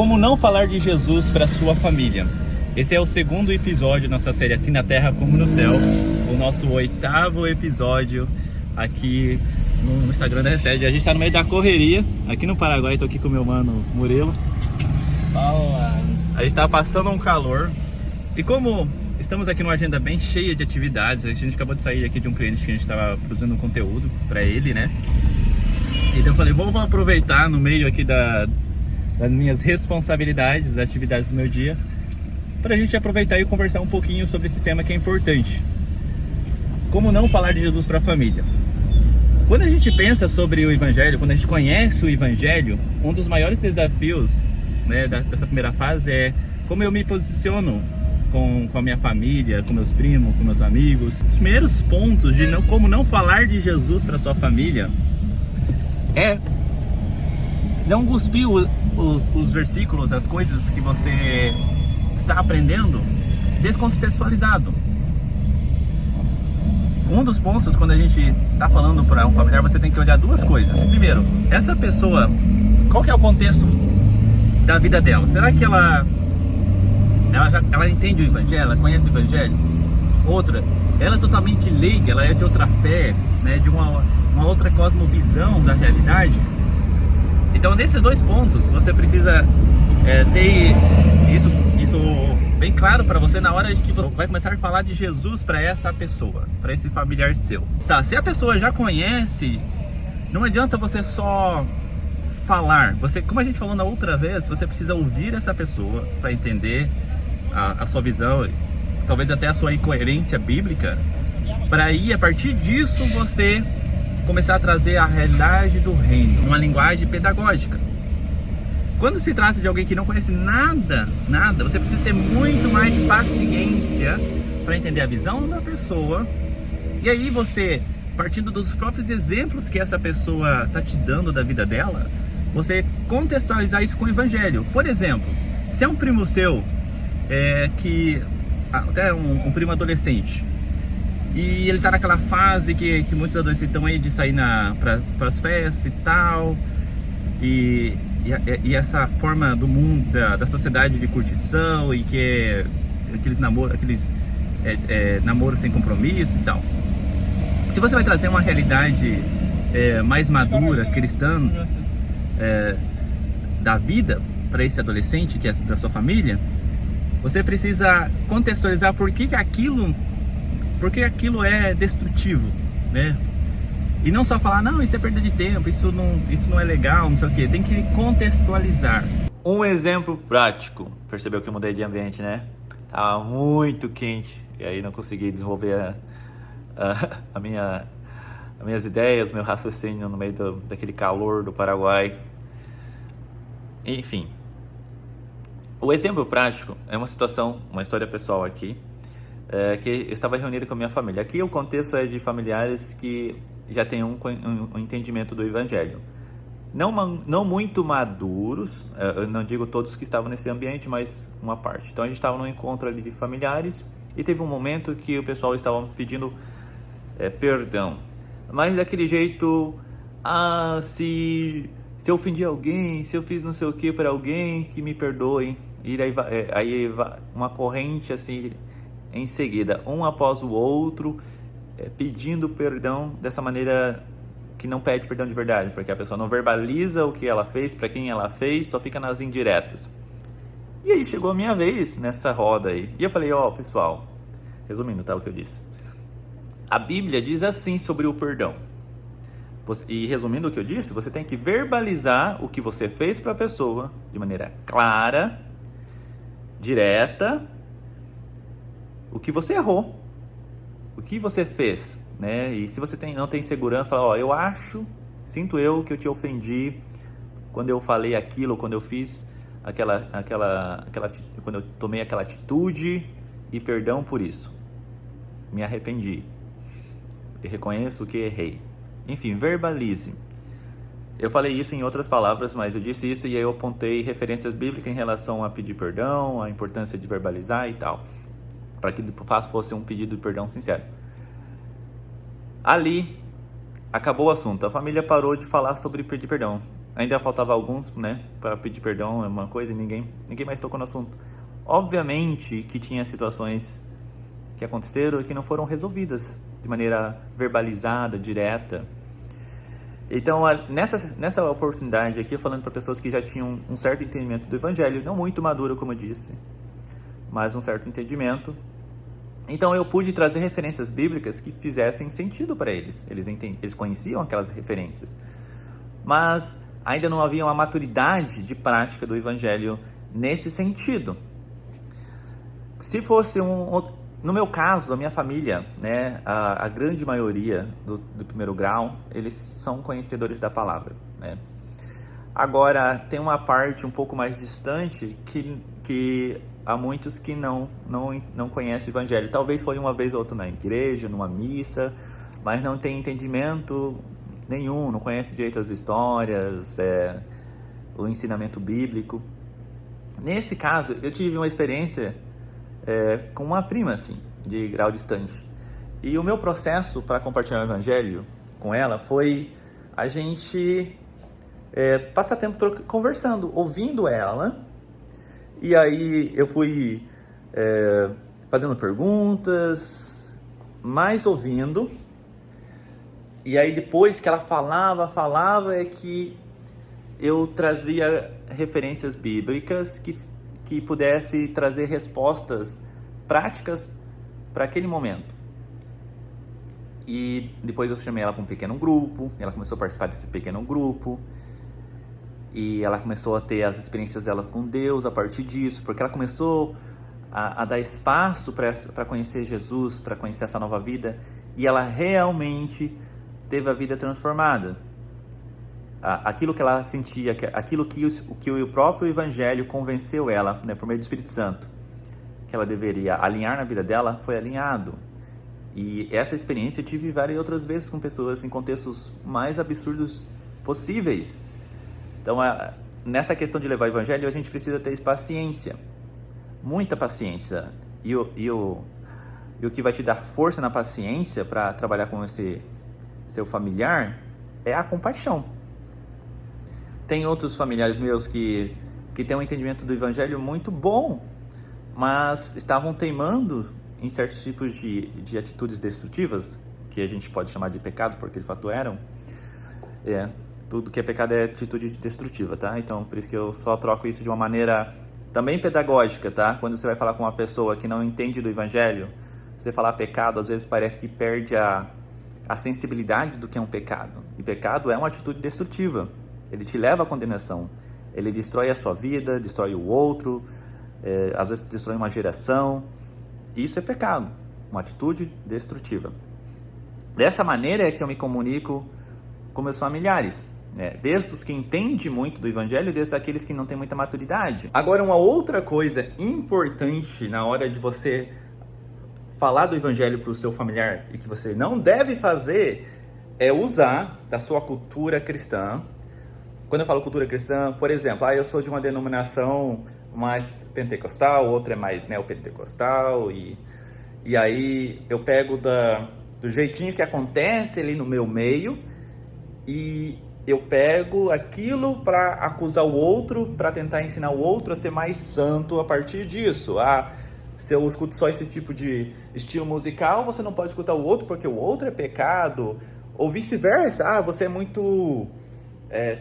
Como não falar de Jesus para sua família? Esse é o segundo episódio da nossa série Assim na Terra como no Céu, o nosso 8º episódio aqui no Instagram da Resede. A gente está no meio da correria, aqui no Paraguai. Estou aqui com o meu mano Murilo. Fala. A gente está passando um calor e como estamos aqui numa agenda bem cheia de atividades, a gente acabou de sair aqui de um cliente que a gente estava produzindo um conteúdo para ele, né? Então eu falei, vamos aproveitar no meio aqui das minhas responsabilidades, das atividades do meu dia, para a gente aproveitar e conversar um pouquinho sobre esse tema que é importante. Como não falar de Jesus para a família? Quando a gente pensa sobre o Evangelho, quando a gente conhece o Evangelho, um dos maiores desafios, né, dessa primeira fase é como eu me posiciono com a minha família, com meus primos, com meus amigos. Os primeiros pontos de como não falar de Jesus para sua família é não cuspir os versículos, as coisas que você está aprendendo descontextualizado. Um dos pontos, quando a gente está falando para um familiar, você tem que olhar duas coisas. Primeiro, essa pessoa, qual que é o contexto da vida dela? Será que ela entende o Evangelho, ela conhece o Evangelho? Outra, ela é totalmente leiga, ela é de outra fé, né, de uma outra cosmovisão da realidade. Então, nesses dois pontos, você precisa ter isso bem claro para você na hora de que você vai começar a falar de Jesus para essa pessoa, para esse familiar seu. Tá, se a pessoa já conhece, não adianta você só falar. Você, como a gente falou na outra vez, você precisa ouvir essa pessoa para entender a sua visão, talvez até a sua incoerência bíblica, para aí, a partir disso, você começar a trazer a realidade do reino, uma linguagem pedagógica. Quando se trata de alguém que não conhece nada, você precisa ter muito mais paciência para entender a visão da pessoa. E aí você, partindo dos próprios exemplos que essa pessoa está te dando da vida dela, você contextualizar isso com o Evangelho. Por exemplo, se é um primo seu, até um primo adolescente, e ele está naquela fase que muitos adolescentes estão aí de sair para as festas e tal, e essa forma do mundo, da sociedade de curtição, e que é aqueles namoros sem compromisso e tal. Se você vai trazer uma realidade mais madura, cristã, da vida para esse adolescente que é da sua família, você precisa contextualizar por que aquilo é destrutivo, né? E não só falar, não, isso é perda de tempo, isso não é legal, não sei o que. Tem que contextualizar. Um exemplo prático. Percebeu que eu mudei de ambiente, né? Tava muito quente e aí não consegui desenvolver as minhas ideias, meu raciocínio no meio daquele calor do Paraguai. Enfim, o exemplo prático é uma história pessoal aqui, que eu estava reunido com a minha família. Aqui o contexto é de familiares que já têm um entendimento do Evangelho. Não muito maduros, eu não digo todos que estavam nesse ambiente, mas uma parte. Então a gente estava num encontro ali de familiares e teve um momento que o pessoal estava pedindo perdão. Mas daquele jeito, se eu ofendi alguém, se eu fiz não sei o que para alguém, que me perdoem. E daí vai uma corrente assim, em seguida, um após o outro, pedindo perdão dessa maneira que não pede perdão de verdade, porque a pessoa não verbaliza o que ela fez, para quem ela fez, só fica nas indiretas. E aí chegou a minha vez nessa roda aí, e eu falei, pessoal, resumindo, tá, o que eu disse. A Bíblia diz assim sobre o perdão. E resumindo o que eu disse, você tem que verbalizar o que você fez para a pessoa de maneira clara, direta, o que você errou, o que você fez, né? E se você não tem segurança, fala, sinto eu que eu te ofendi quando eu falei aquilo, quando eu fiz quando eu tomei aquela atitude, e perdão por isso, me arrependi, e reconheço que errei. Enfim, verbalize. Eu falei isso em outras palavras, mas eu disse isso e aí eu apontei referências bíblicas em relação a pedir perdão, a importância de verbalizar e tal, para que de fato fosse um pedido de perdão sincero. Ali acabou o assunto, a família parou de falar sobre pedir perdão. ainda faltava alguns, né, para pedir perdão, é uma coisa, e ninguém mais tocou no assunto. Obviamente que tinha situações que aconteceram e que não foram resolvidas de maneira verbalizada, direta. Então, nessa oportunidade aqui, falando para pessoas que já tinham um certo entendimento do Evangelho, não muito maduro, como eu disse, mas um certo entendimento. Então, eu pude trazer referências bíblicas que fizessem sentido para eles. Eles conheciam aquelas referências, mas ainda não havia uma maturidade de prática do Evangelho nesse sentido. Se fosse no meu caso, a minha família, né, a grande maioria do primeiro grau, eles são conhecedores da palavra, né? Agora, tem uma parte um pouco mais distante que há muitos que não conhecem o Evangelho. Talvez foi uma vez ou outra na igreja, numa missa, mas não tem entendimento nenhum, não conhece direito as histórias, o ensinamento bíblico. Nesse caso, eu tive uma experiência com uma prima, assim, de grau distante. E o meu processo para compartilhar o Evangelho com ela foi a gente passar tempo conversando, ouvindo ela. E aí eu fui fazendo perguntas, mais ouvindo. E aí depois que ela falava é que eu trazia referências bíblicas que pudesse trazer respostas práticas para aquele momento. E depois eu chamei ela para um pequeno grupo, ela começou a participar desse pequeno grupo, e ela começou a ter as experiências dela com Deus a partir disso, porque ela começou a dar espaço para conhecer Jesus, para conhecer essa nova vida, e ela realmente teve a vida transformada. Aquilo que ela sentia, aquilo que o próprio Evangelho convenceu ela, né, por meio do Espírito Santo, que ela deveria alinhar na vida dela, foi alinhado. E essa experiência eu tive várias outras vezes com pessoas em contextos mais absurdos possíveis. Então, nessa questão de levar o Evangelho, a gente precisa ter paciência, muita paciência. E o que vai te dar força na paciência para trabalhar com esse seu familiar é a compaixão. Tem outros familiares meus que têm um entendimento do Evangelho muito bom, mas estavam teimando em certos tipos de atitudes destrutivas, que a gente pode chamar de pecado, porque de fato eram. Tudo que é pecado é atitude destrutiva, tá? Então, por isso que eu só troco isso de uma maneira também pedagógica, tá? Quando você vai falar com uma pessoa que não entende do Evangelho, você falar pecado, às vezes parece que perde a sensibilidade do que é um pecado. E pecado é uma atitude destrutiva. Ele te leva à condenação. Ele destrói a sua vida, destrói o outro, às vezes destrói uma geração. Isso é pecado, uma atitude destrutiva. Dessa maneira é que eu me comunico com meus familiares, desde os que entendem muito do Evangelho, desde aqueles que não têm muita maturidade. Agora, uma outra coisa importante na hora de você falar do Evangelho para o seu familiar e que você não deve fazer é usar da sua cultura cristã. Quando eu falo cultura cristã, por exemplo, eu sou de uma denominação mais pentecostal, outra é mais neopentecostal, e aí eu pego do jeitinho que acontece ali no meu meio, e eu pego aquilo para acusar o outro, para tentar ensinar o outro a ser mais santo a partir disso. Se eu escuto só esse tipo de estilo musical, você não pode escutar o outro porque o outro é pecado, ou vice-versa. Você é muito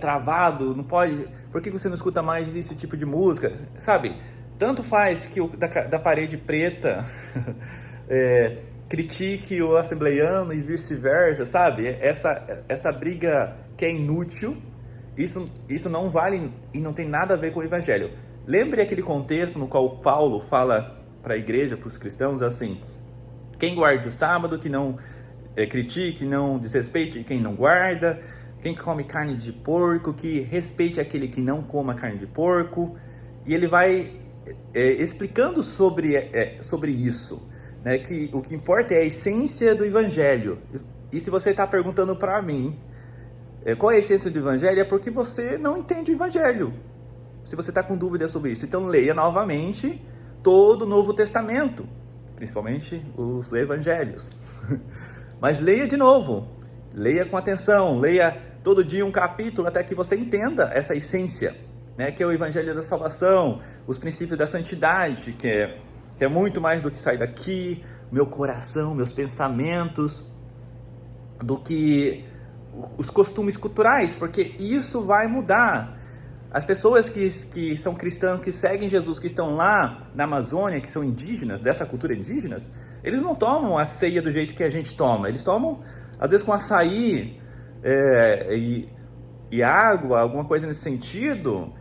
travado, não pode, por que você não escuta mais esse tipo de música, sabe? Tanto faz que da parede preta critique o assembleiano e vice-versa, sabe? Essa briga que é inútil, isso não vale e não tem nada a ver com o Evangelho. Lembre aquele contexto no qual Paulo fala para a igreja, para os cristãos, assim: quem guarde o sábado, que não critique, não desrespeite quem não guarda. Quem come carne de porco, que respeite aquele que não coma carne de porco. E ele vai explicando sobre isso, né? Que o que importa é a essência do Evangelho. E se você está perguntando para mim qual é a essência do Evangelho, é porque você não entende o Evangelho. Se você está com dúvida sobre isso, então leia novamente todo o Novo Testamento, principalmente os Evangelhos. Mas leia de novo. Leia com atenção, leia todo dia um capítulo até que você entenda essa essência, né? Que é o Evangelho da Salvação, os princípios da santidade, que é muito mais do que sair daqui, meu coração, meus pensamentos, do que os costumes culturais, porque isso vai mudar. As pessoas que são cristãs, que seguem Jesus, que estão lá na Amazônia, que são indígenas, dessa cultura indígenas, eles não tomam a ceia do jeito que a gente toma. Eles tomam, às vezes, com açaí e água, alguma coisa nesse sentido.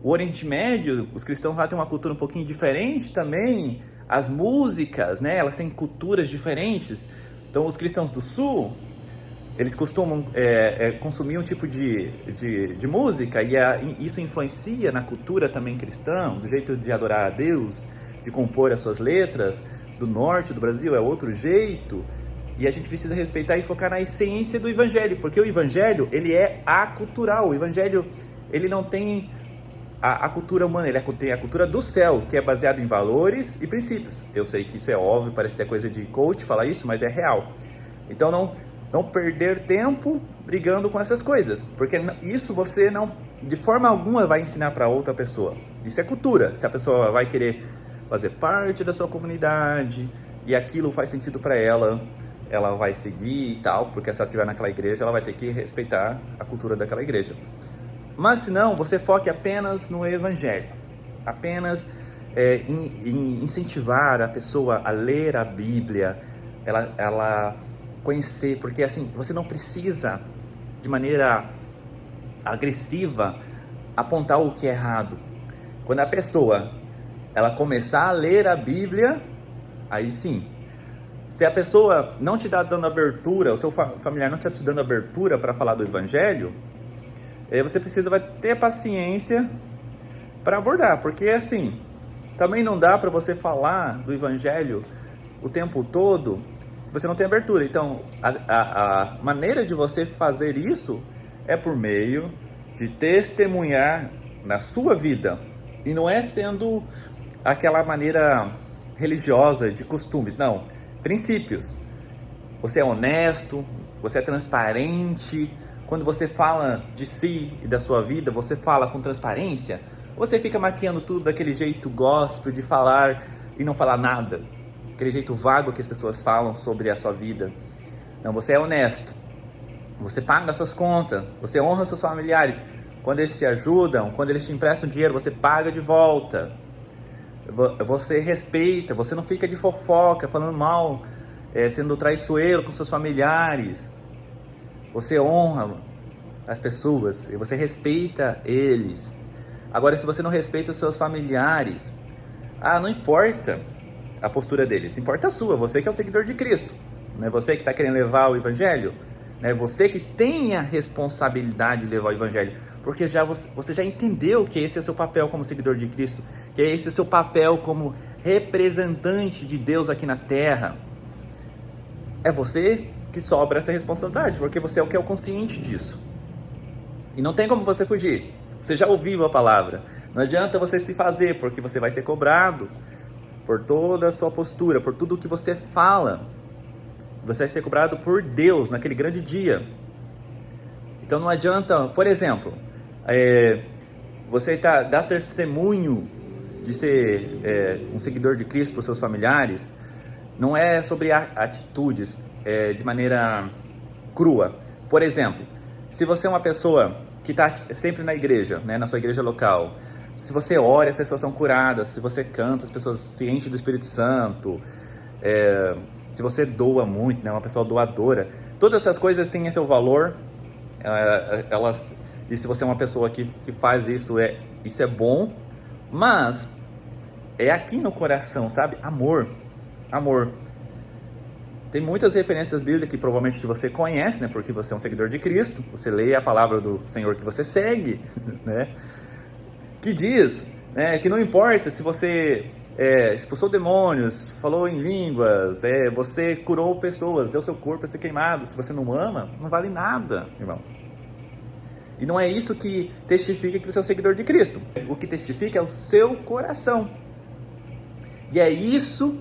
O Oriente Médio, os cristãos lá têm uma cultura um pouquinho diferente também. As músicas, né, elas têm culturas diferentes. Então, os cristãos do Sul, eles costumam consumir um tipo de música e isso influencia na cultura também cristã, do jeito de adorar a Deus, de compor as suas letras. Do norte do Brasil é outro jeito, e a gente precisa respeitar e focar na essência do Evangelho, porque o Evangelho, ele é acultural. O Evangelho, ele não tem a cultura humana, ele tem a cultura do céu, que é baseada em valores e princípios. Eu sei que isso é óbvio, parece que é coisa de coach falar isso, mas é real. Então não perder tempo brigando com essas coisas, porque isso você não, de forma alguma, vai ensinar para outra pessoa. Isso é cultura. Se a pessoa vai querer fazer parte da sua comunidade e aquilo faz sentido para ela, ela vai seguir e tal, porque se ela estiver naquela igreja, ela vai ter que respeitar a cultura daquela igreja. Mas se não, você foque apenas no Evangelho, apenas em incentivar a pessoa a ler a Bíblia, ela conhecer, porque assim, você não precisa de maneira agressiva apontar o que é errado. Quando a pessoa ela começar a ler a Bíblia, aí sim. Se a pessoa não te dá dando abertura, o seu familiar não está te dando abertura para falar do Evangelho, você vai ter paciência para abordar, porque assim, também não dá para você falar do Evangelho o tempo todo se você não tem abertura. Então, a maneira de você fazer isso é por meio de testemunhar na sua vida, e não é sendo aquela maneira religiosa de costumes, não, princípios. Você é honesto, você é transparente. Quando você fala de si e da sua vida, você fala com transparência. Você fica maquiando tudo daquele jeito gospel de falar e não falar nada, aquele jeito vago que as pessoas falam sobre a sua vida. Não, você é honesto, você paga as suas contas, você honra seus familiares. Quando eles te ajudam, quando eles te emprestam dinheiro, você paga de volta. Você respeita, você não fica de fofoca, falando mal, sendo traiçoeiro com seus familiares. Você honra as pessoas, você respeita eles. Agora, se você não respeita os seus familiares, não importa a postura deles, importa a sua, você que é o seguidor de Cristo, não é você que está querendo levar o Evangelho, é você que tem a responsabilidade de levar o Evangelho, porque você já entendeu que esse é o seu papel como seguidor de Cristo, que esse é o seu papel como representante de Deus aqui na Terra. É você que sobra essa responsabilidade, porque você é o que é o consciente disso. E não tem como você fugir. Você já ouviu a palavra. Não adianta você se fazer, porque você vai ser cobrado por toda a sua postura, por tudo o que você fala. Você vai ser cobrado por Deus naquele grande dia. Então não adianta, por exemplo, você dá testemunho de ser um seguidor de Cristo para os seus familiares. Não é sobre atitudes de maneira crua. Por exemplo, se você é uma pessoa que está sempre na igreja, né, na sua igreja local, se você ora, as pessoas são curadas, se você canta, as pessoas se enchem do Espírito Santo, se você doa muito, né, uma pessoa doadora, todas essas coisas têm seu valor, e se você é uma pessoa que faz isso, isso é bom, mas é aqui no coração, sabe? Amor. Tem muitas referências bíblicas que provavelmente que você conhece, né? Porque você é um seguidor de Cristo, você lê a palavra do Senhor que você segue, né? Que diz, né, que não importa se você expulsou demônios, falou em línguas, você curou pessoas, deu seu corpo a ser queimado. Se você não ama, não vale nada, irmão. E não é isso que testifica que você é um seguidor de Cristo. O que testifica é o seu coração. E é isso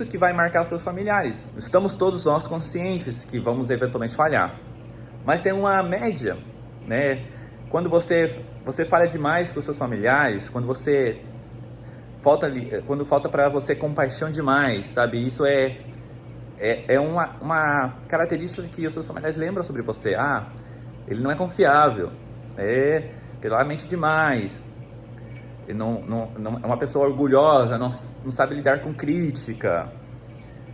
que vai marcar os seus familiares. Estamos todos nós conscientes que vamos eventualmente falhar. Mas tem uma média, né? Quando você falha demais com os seus familiares, quando falta para você compaixão demais, sabe? Isso é uma característica que os seus familiares lembram sobre você. Ah, ele não é confiável, ele mente demais, ele não é uma pessoa orgulhosa, não sabe lidar com crítica,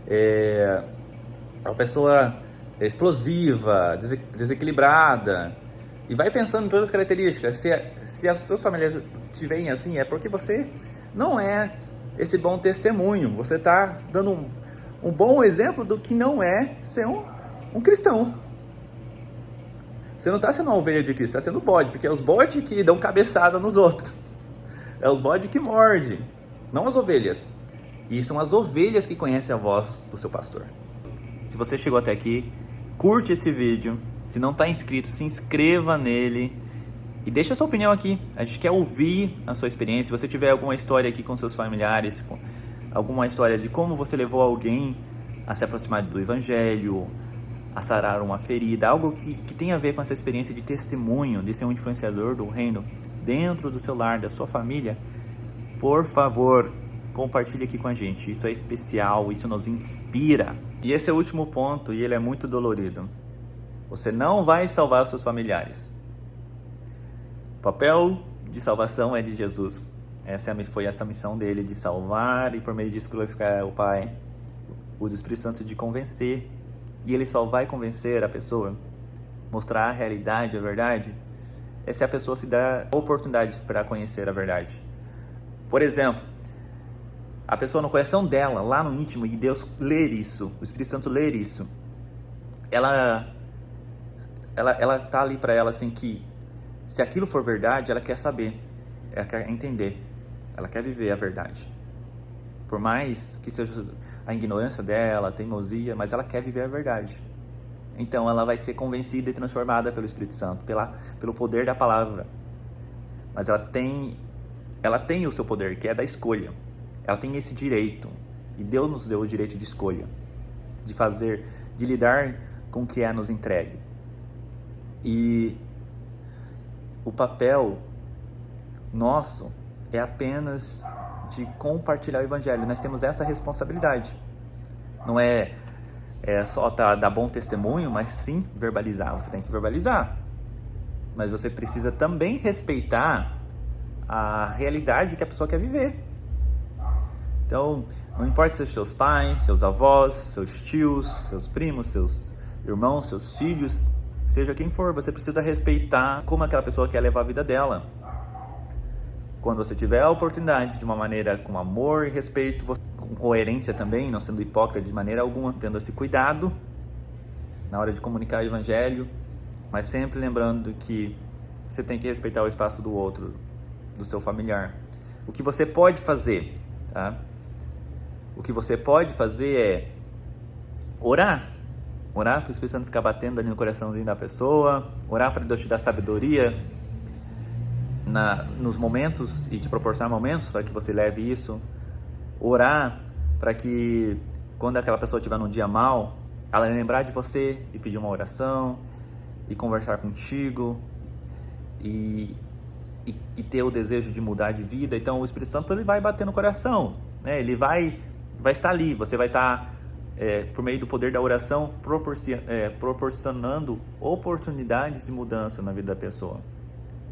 é uma pessoa explosiva, desequilibrada. E vai pensando em todas as características. Se os seus familiares te veem assim, é porque você não é esse bom testemunho. Você está dando um bom exemplo do que não é ser um cristão. Você não está sendo uma ovelha de Cristo, está sendo bode, porque é os bodes que dão cabeçada nos outros. É os bodes que mordem, não as ovelhas. E são as ovelhas que conhecem a voz do seu pastor. Se você chegou até aqui, curte esse vídeo. Se não está inscrito, se inscreva nele e deixa a sua opinião aqui. A gente quer ouvir a sua experiência. Se você tiver alguma história aqui com seus familiares, alguma história de como você levou alguém a se aproximar do Evangelho, a sarar uma ferida, algo que tem a ver com essa experiência de testemunho, de ser um influenciador do reino dentro do seu lar, da sua família, por favor, compartilhe aqui com a gente. Isso é especial, isso nos inspira. E esse é o último ponto, e ele é muito dolorido. Você não vai salvar os seus familiares. O papel de salvação é de Jesus. Foi essa missão dele, de salvar e por meio disso glorificar o Pai. O Espírito Santo de convencer. E ele só vai convencer a pessoa, mostrar a realidade, a verdade, se a pessoa se dá a oportunidade para conhecer a verdade. Por exemplo, a pessoa no coração dela, lá no íntimo, e Deus ler isso, o Espírito Santo ler isso, ela tá ali para ela assim que se aquilo for verdade, ela quer saber, ela quer entender, ela quer viver a verdade. Por mais que seja a ignorância dela, a teimosia, mas ela quer viver a verdade. Então ela vai ser convencida e transformada pelo Espírito Santo, pelo poder da palavra. Mas ela tem o seu poder, que é da escolha. Ela tem esse direito, e Deus nos deu o direito de escolha, de lidar com o que é nos entregue. E o papel nosso é apenas de compartilhar o Evangelho. Nós temos essa responsabilidade. Não é só dar bom testemunho, mas sim verbalizar. Você tem que verbalizar. Mas você precisa também respeitar a realidade que a pessoa quer viver. Então, não importa se são seus pais, seus avós, seus tios, seus primos, seus irmãos, seus filhos, seja quem for, você precisa respeitar como aquela pessoa quer levar a vida dela. Quando você tiver a oportunidade, de uma maneira com amor e respeito, com coerência também, não sendo hipócrita de maneira alguma, tendo esse cuidado na hora de comunicar o Evangelho, mas sempre lembrando que você tem que respeitar o espaço do outro, do seu familiar. O que você pode fazer, tá? O que você pode fazer é orar para o Espírito Santo ficar batendo ali no coraçãozinho da pessoa, orar para Deus te dar sabedoria nos momentos e te proporcionar momentos para que você leve isso, orar para que quando aquela pessoa estiver num dia mal, ela lembrar de você e pedir uma oração e conversar contigo e ter o desejo de mudar de vida. Então o Espírito Santo ele vai bater no coração, né? Ele vai estar ali, você vai estar por meio do poder da oração proporcionando oportunidades de mudança na vida da pessoa.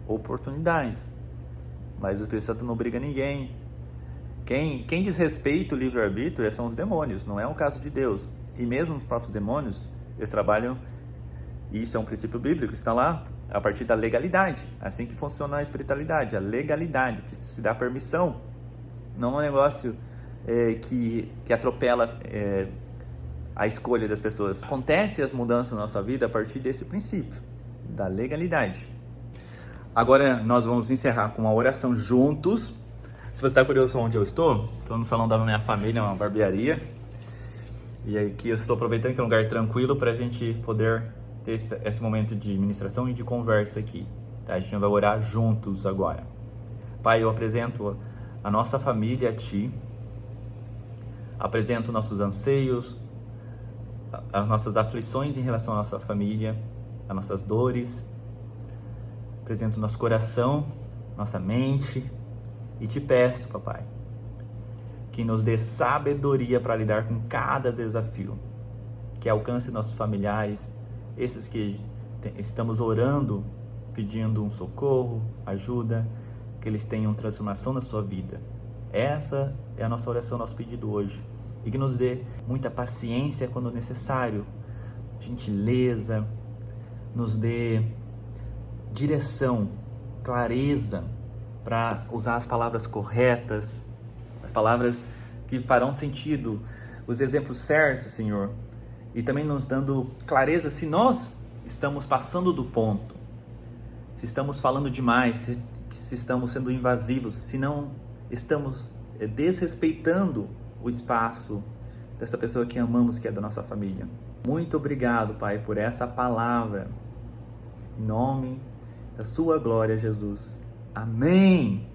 Oportunidades, mas o Espírito Santo não obriga ninguém. Quem desrespeita o livre-arbítrio são os demônios, não é um caso de Deus. E mesmo os próprios demônios, eles trabalham, e isso é um princípio bíblico, está lá, a partir da legalidade. Assim que funciona a espiritualidade, a legalidade, precisa se dar permissão. Não é um negócio que atropela a escolha das pessoas. Acontece as mudanças na nossa vida a partir desse princípio, da legalidade. Agora nós vamos encerrar com uma oração juntos. Se você está curioso onde eu estou no salão da minha família, uma barbearia. E aqui eu estou aproveitando que é um lugar tranquilo para a gente poder ter esse momento de ministração e de conversa aqui. Tá? A gente vai orar juntos agora. Pai, eu apresento a nossa família a Ti. Apresento nossos anseios, as nossas aflições em relação à nossa família. as nossas dores, apresento nosso coração, nossa mente e te peço, papai, que nos dê sabedoria para lidar com cada desafio, que alcance nossos familiares, esses que estamos orando, pedindo um socorro, ajuda, que eles tenham transformação na sua vida. Essa é a nossa oração, nosso pedido hoje. E que nos dê muita paciência quando necessário, gentileza, nos dê direção, clareza para usar as palavras corretas, as palavras que farão sentido, os exemplos certos, Senhor. E também nos dando clareza se nós estamos passando do ponto, se estamos falando demais, se estamos sendo invasivos, se não estamos desrespeitando o espaço dessa pessoa que amamos, que é da nossa família. Muito obrigado, Pai, por essa palavra. Em nome da sua glória, Jesus. Amém!